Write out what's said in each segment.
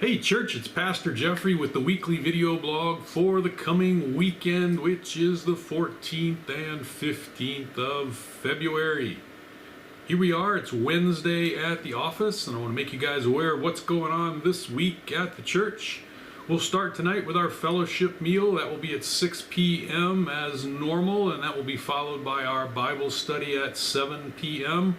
Hey church, it's Pastor Geoffrey with the weekly video blog for the coming weekend, which is the 14th and 15th of February. Here we are, it's Wednesday at the office, and I want to make you guys aware of what's going on this week at the church. We'll start tonight with our fellowship meal. That will be at 6 p.m. as normal, and that will be followed by our Bible study at 7 p.m.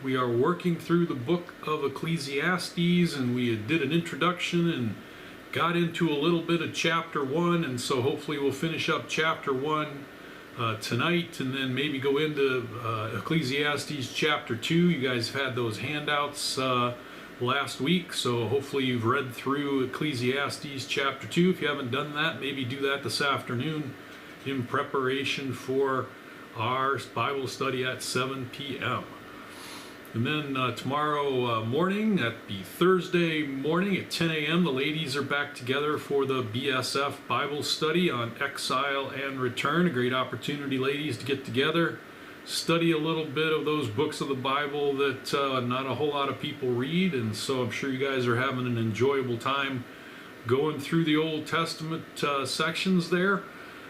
We are working through the book of Ecclesiastes, and we did an introduction and got into a little bit of chapter 1, and so hopefully we'll finish up chapter 1 tonight, and then maybe go into Ecclesiastes chapter 2. You guys have had those handouts last week, so hopefully you've read through Ecclesiastes chapter 2. If you haven't done that, maybe do that this afternoon in preparation for our Bible study at 7 p.m. And then tomorrow morning, at the Thursday morning at 10 a.m., the ladies are back together for the BSF Bible study on exile and return. A great opportunity, ladies, to get together, study a little bit of those books of the Bible that not a whole lot of people read. And so I'm sure you guys are having an enjoyable time going through the Old Testament sections there.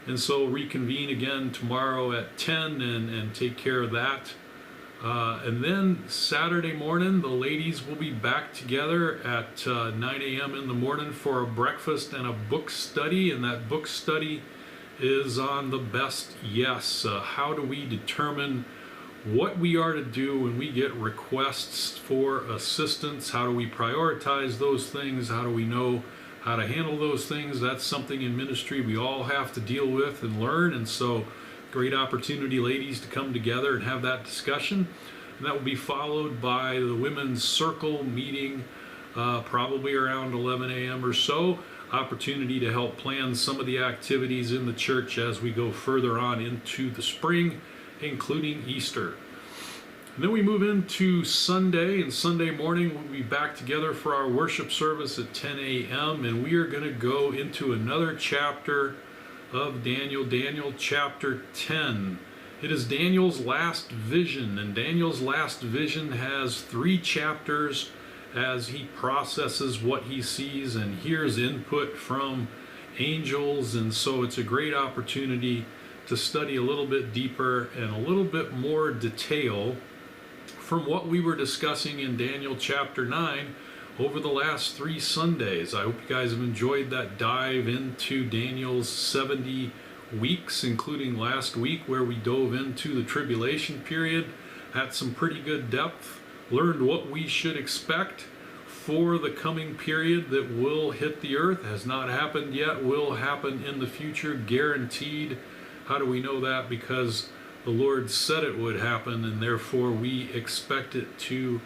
And so reconvene again tomorrow at 10 and take care of that. And then Saturday morning, the ladies will be back together at 9 a.m. in the morning for a breakfast and a book study. And that book study is on the best yes. How do we determine what we are to do when we get requests for assistance? How do we prioritize those things? How do we know how to handle those things? That's something in ministry we all have to deal with and learn. And so great opportunity, ladies, to come together and have that discussion. And that will be followed by the women's circle meeting probably around 11 a.m. or so. Opportunity to help plan some of the activities in the church as we go further on into the spring, including Easter. And then we move into Sunday, and Sunday morning we'll be back together for our worship service at 10 a.m. and we are going to go into another chapter of Daniel chapter 10. It is Daniel's last vision, and Daniel's last vision has 3 chapters as he processes what he sees and hears input from angels. And so it's a great opportunity to study a little bit deeper and a little bit more detail from what we were discussing in Daniel chapter 9 over the last 3 Sundays. I hope you guys have enjoyed that dive into Daniel's 70 weeks, including last week where we dove into the tribulation period at some pretty good depth, learned what we should expect for the coming period that will hit the earth. Has not happened yet, will happen in the future, guaranteed. How do we know that? Because the Lord said it would happen, and therefore we expect it to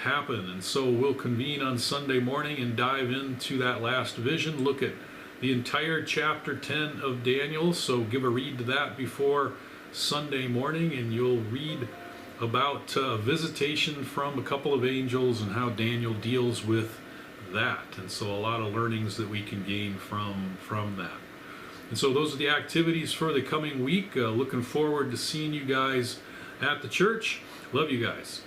happen. And so we'll convene on Sunday morning and dive into that last vision, look at the entire chapter 10 of Daniel. So give a read to that before Sunday morning, and you'll read about visitation from a couple of angels and how Daniel deals with that. And so a lot of learnings that we can gain from that. And so those are the activities for the coming week. Looking forward to seeing you guys at the church. Love you guys.